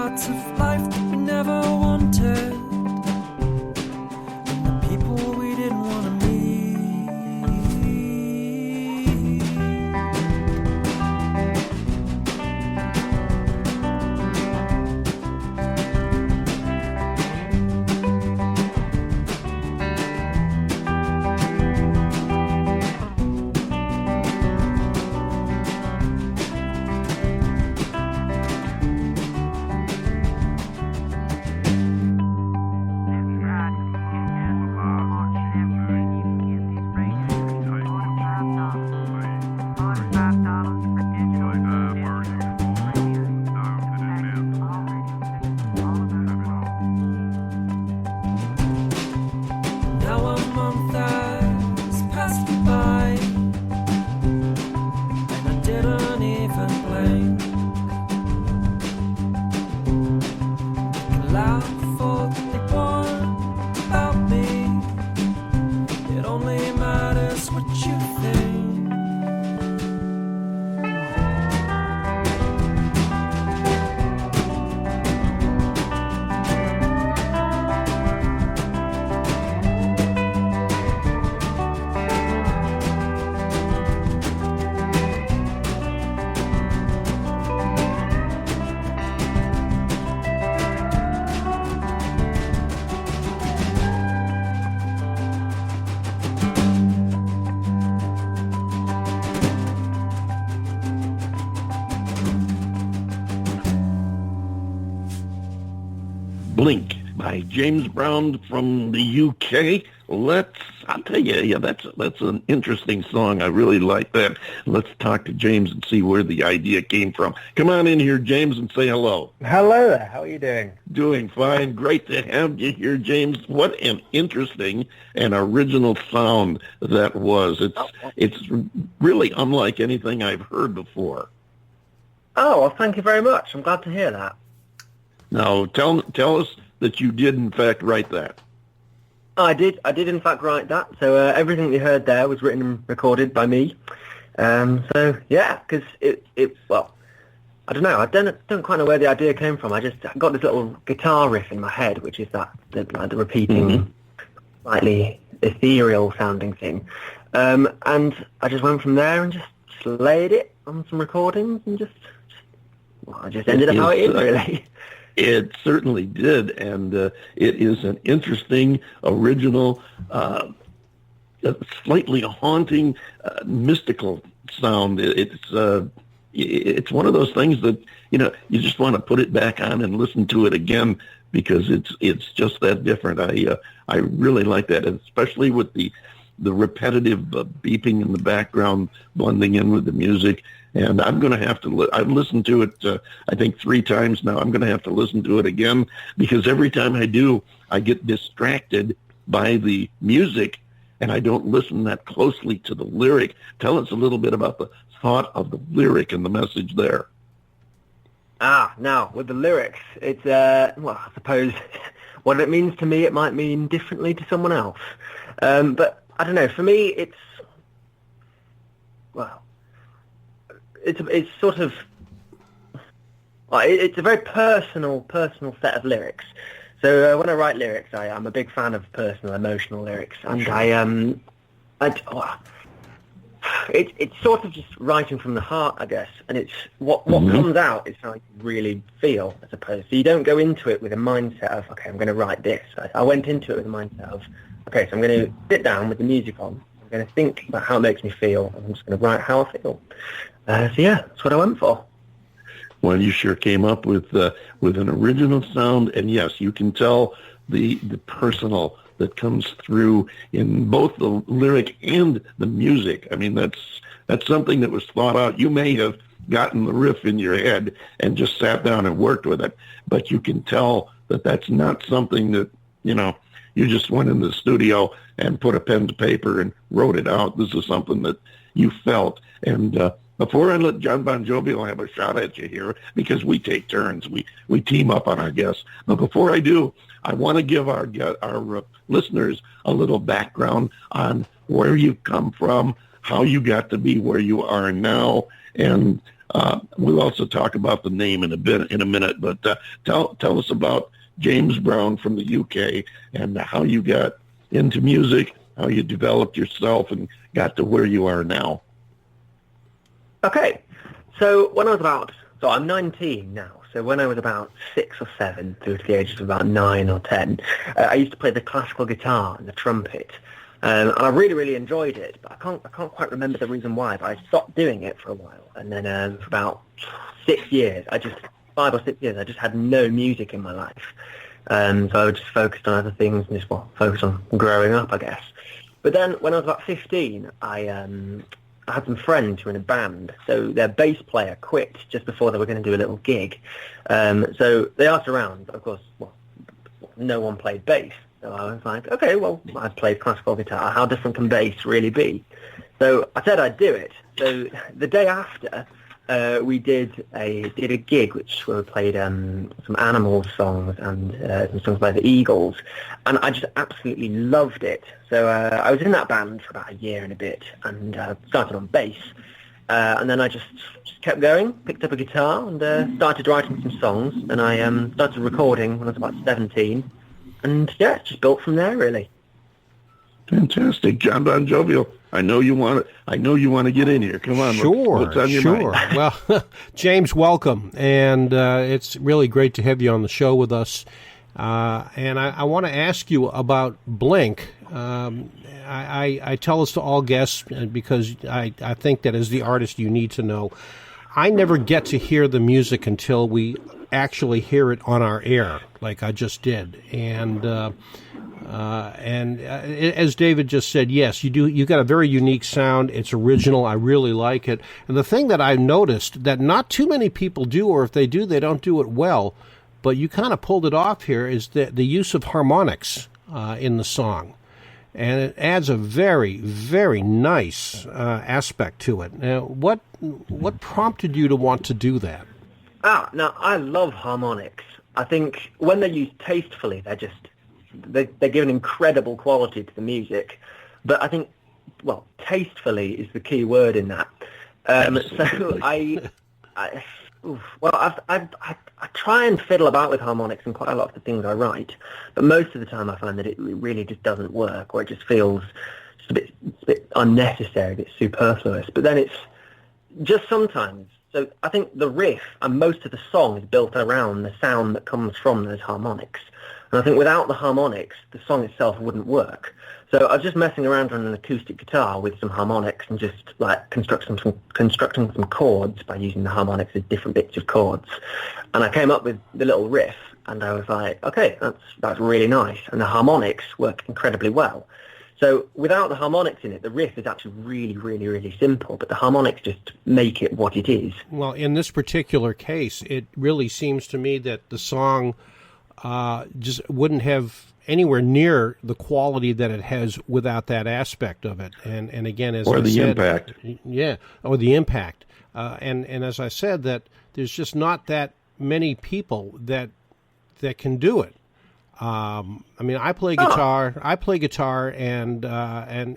parts of life that we never wanted, and the people we didn't want to meet. Blink by James Brown from the UK. I'll tell you, yeah, that's an interesting song. I really like that. Let's talk to James and see where the idea came from. Come on in here, James, and say hello. Hello there. How are you doing? Doing fine. Great to have you here, James. What an interesting and original sound that was. It's really unlike anything I've heard before. Oh, well, thank you very much. I'm glad to hear that. Now, tell us that you did, in fact, write that. I did in fact write that. So everything you heard there was written and recorded by me. So yeah, because well, I don't know. I don't quite know where the idea came from. I got this little guitar riff in my head, which is the repeating, slightly ethereal sounding thing. And I just went from there and just laid it on some recordings and I just ended up how it is, really. It certainly did, and it is an interesting, original, slightly haunting, mystical sound. It's one of those things that you just want to put it back on and listen to it again because it's just that different. I really like that, and especially with the repetitive beeping in the background blending in with the music. And I'm going to have to, I've listened to it, I think 3 times now. I'm going to have to listen to it again because every time I do, I get distracted by the music and I don't listen that closely to the lyric. Tell us a little bit about the thought of the lyric and the message there. Now, with the lyrics, it's, well, I suppose what it means to me, it might mean differently to someone else. But I don't know, for me, it's sort of, it's a very personal set of lyrics. So when I write lyrics, I'm a big fan of personal, emotional lyrics, and it's sort of just writing from the heart, I guess, and it's what comes out is how you really feel, I suppose. So you don't go into it with a mindset of, okay, I'm going to write this. I went into it with a mindset of, okay, so I'm going to sit down with the music on, I'm going to think about how it makes me feel, and I'm just going to write how I feel. So yeah, that's what I went for. Well, you sure came up with an original sound, and yes, you can tell the personal that comes through in both the lyric and the music. I mean, that's something that was thought out. You may have gotten the riff in your head and just sat down and worked with it, but you can tell that that's not something that, you just went in the studio and put a pen to paper and wrote it out. This is something that you felt. And before I let John Bon Jovi have a shot at you here, because we take turns, we team up on our guests. But before I do, I want to give our listeners a little background on where you come from, how you got to be where you are now, and We'll also talk about the name in a minute, but tell us about James Brown from the UK and how you got into music, how you developed yourself and got to where you are now. Okay, so I'm 19 now. So when I was about 6 or 7, through to the ages of about 9 or 10, I used to play the classical guitar and the trumpet. And I really, really enjoyed it, but I can't quite remember the reason why, but I stopped doing it for a while. And then for about 5 or 6 years, I just had no music in my life. So I just focused on other things and just focused on growing up, I guess. But then when I was about 15, I had some friends who were in a band. So their bass player quit just before they were going to do a little gig. So they asked around. Of course, no one played bass. So I was like, okay, well, I've played classical guitar. How different can bass really be? So I said I'd do it. So the day after, we did a gig where we played some Animals songs and some songs by the Eagles, and I just absolutely loved it. So I was in that band for about a year and a bit, and started on bass, and then I just kept going, picked up a guitar, and started writing some songs, and I started recording when I was about 17, and yeah, it just built from there, really. Fantastic, John Bon Jovial. I know you want to get in here. Come on. Sure, what's on your mind? Well, James, welcome, and it's really great to have you on the show with us. And I want to ask you about Blink. I tell this to all guests because I think that as the artist you need to know. I never get to hear the music until we actually hear it on our air, like I just did, and as David just said, yes, you do. You got a very unique sound. It's original. I really like it. And the thing that I've noticed that not too many people do, or if they do, they don't do it well, but you kind of pulled it off here, is the use of harmonics in the song. And it adds a very, very nice aspect to it. Now, what prompted you to want to do that? Now, I love harmonics. I think when they're used tastefully, they give an incredible quality to the music. But I think, tastefully is the key word in that. So I try and fiddle about with harmonics in quite a lot of the things I write, but most of the time I find that it really just doesn't work, or it just feels just a bit unnecessary, a bit superfluous. But then it's just sometimes. So I think the riff and most of the song is built around the sound that comes from those harmonics. And I think without the harmonics, the song itself wouldn't work. So I was just messing around on an acoustic guitar with some harmonics and just like constructing some chords by using the harmonics as different bits of chords. And I came up with the little riff, and I was like, okay, that's really nice. And the harmonics work incredibly well. So without the harmonics in it, the riff is actually really, really, really simple, but the harmonics just make it what it is. Well, in this particular case, it really seems to me that the song just wouldn't have anywhere near the quality that it has without that aspect of it. And again, as I said, impact. Yeah, or the impact. And as I said, that there's just not that many people that can do it. I mean, I play guitar. I play guitar, and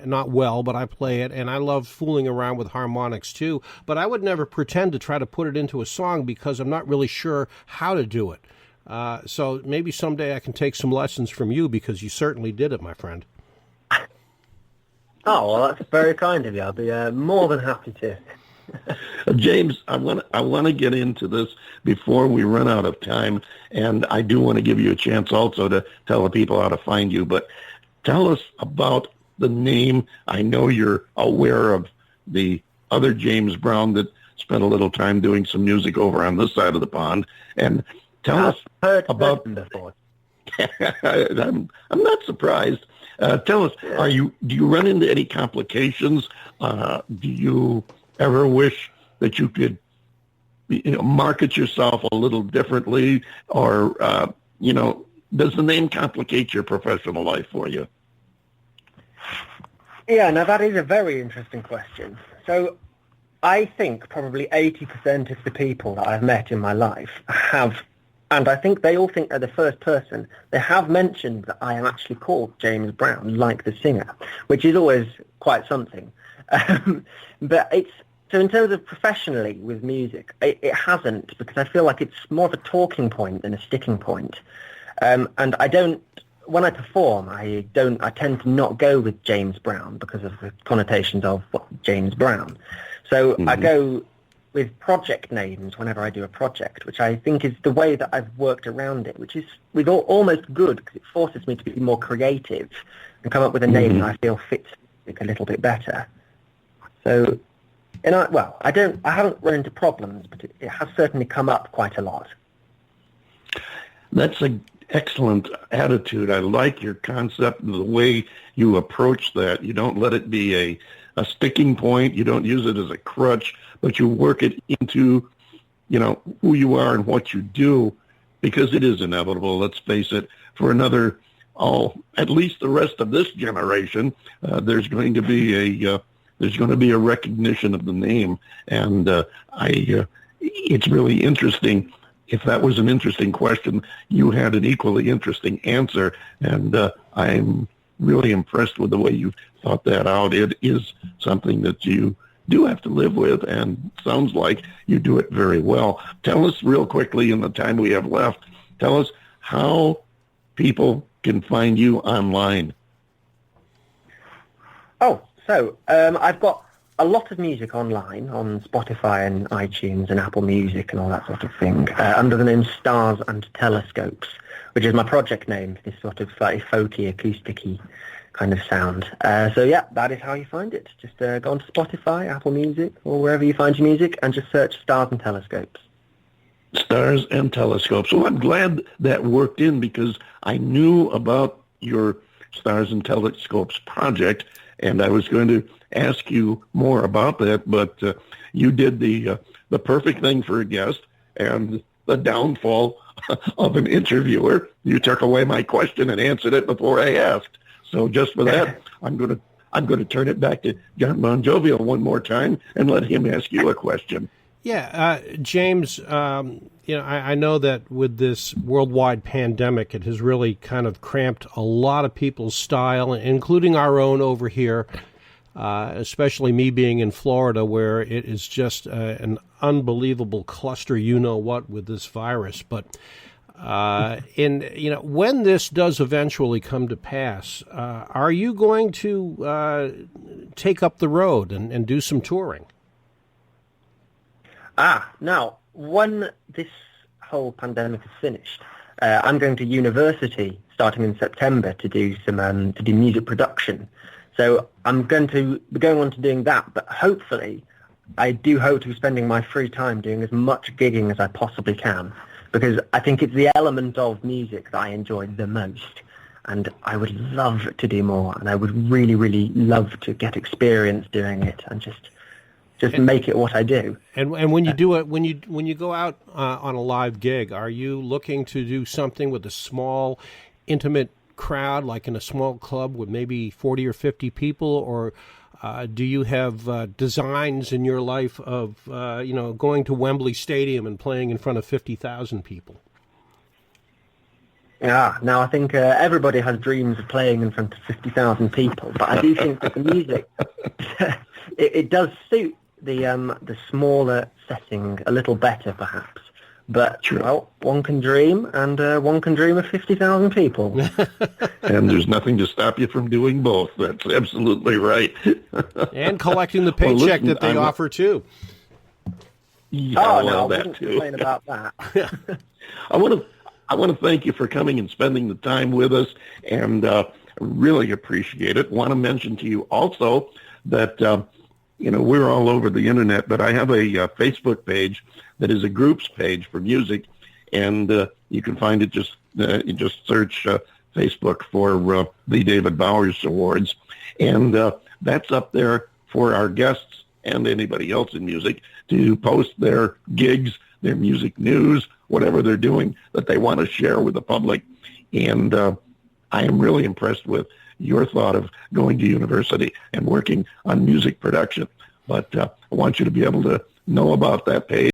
not well, but I play it, and I love fooling around with harmonics too. But I would never pretend to try to put it into a song because I'm not really sure how to do it. So maybe someday I can take some lessons from you, because you certainly did it, my friend. Oh, well, that's very kind of you. I'll be more than happy to. James, I want to get into this before we run out of time, and I do want to give you a chance also to tell the people how to find you. But tell us about the name. I know you're aware of the other James Brown that spent a little time doing some music over on this side of the pond, and tell us about. Before. I'm not surprised. Tell us, do you run into any complications? Do you ever wish that you could, market yourself a little differently, or does the name complicate your professional life for you? Yeah, now that is a very interesting question. So I think probably 80% of the people that I've met in my life have, and I think they all think they're the first person, they have mentioned that I am actually called James Brown, like the singer, which is always quite something. But So in terms of professionally with music, it hasn't, because I feel like it's more of a talking point than a sticking point. And I don't, when I perform, I tend to not go with James Brown because of the connotations of James Brown. So I go with project names whenever I do a project, which I think is the way that I've worked around it, which is almost good because it forces me to be more creative and come up with a name that I feel fits music a little bit better. So, I haven't run into problems, but it has certainly come up quite a lot. That's an excellent attitude. I like your concept and the way you approach that. You don't let it be a sticking point. You don't use it as a crutch, but you work it into, who you are and what you do, because it is inevitable. Let's face it, for another, at least the rest of this generation, there's going to be a recognition of the name, and it's really interesting. If that was an interesting question, you had an equally interesting answer, and I'm really impressed with the way you thought that out. It is something that you do have to live with, and sounds like you do it very well. Tell us real quickly, in the time we have left, tell us how people can find you online. So I've got a lot of music online on Spotify and iTunes and Apple Music and all that sort of thing under the name Stars and Telescopes, which is my project name, this sort of slightly folky, acoustic-y kind of sound. So yeah, that is how you find it. Just go onto Spotify, Apple Music, or wherever you find your music, and just search Stars and Telescopes. Stars and Telescopes. So I'm glad that worked in, because I knew about your Stars and Telescopes project, and I was going to ask you more about that, but you did the perfect thing for a guest, and the downfall of an interviewer. You took away my question and answered it before I asked. So just for that, I'm going to turn it back to John Bon Jovial one more time and let him ask you a question. Yeah, James, I know that with this worldwide pandemic, it has really kind of cramped a lot of people's style, including our own over here, especially me being in Florida, where it is just an unbelievable cluster, you-know-what, with this virus. But when this does eventually come to pass, are you going to take up the road and do some touring? Now, when this whole pandemic is finished, I'm going to university starting in September to do music production. So I'm going to be going on to doing that, but hopefully I do hope to be spending my free time doing as much gigging as I possibly can, because I think it's the element of music that I enjoy the most, and I would love to do more, and I would really, really love to get experience doing it and just make it what I do. And when you do it, when you go out on a live gig, are you looking to do something with a small, intimate crowd, like in a small club with maybe 40 or 50 people, or do you have designs in your life of going to Wembley Stadium and playing in front of 50,000 people? Yeah, now I think everybody has dreams of playing in front of 50,000 people, but I do think that the music it does suit the smaller setting a little better, perhaps. But, well, one can dream, and one can dream of 50,000 people. And there's nothing to stop you from doing both. That's absolutely right. And collecting the paycheck that they offer, too. Yeah, I wouldn't complain about that. I want to thank you for coming and spending the time with us, and really appreciate it. Want to mention to you also that we're all over the internet, but I have a Facebook page that is a groups page for music, and you can find it just search Facebook for the David Bowers Awards, and that's up there for our guests and anybody else in music to post their gigs, their music news, whatever they're doing that they want to share with the public. And I am really impressed with your thought of going to university and working on music production. But I want you to be able to know about that page.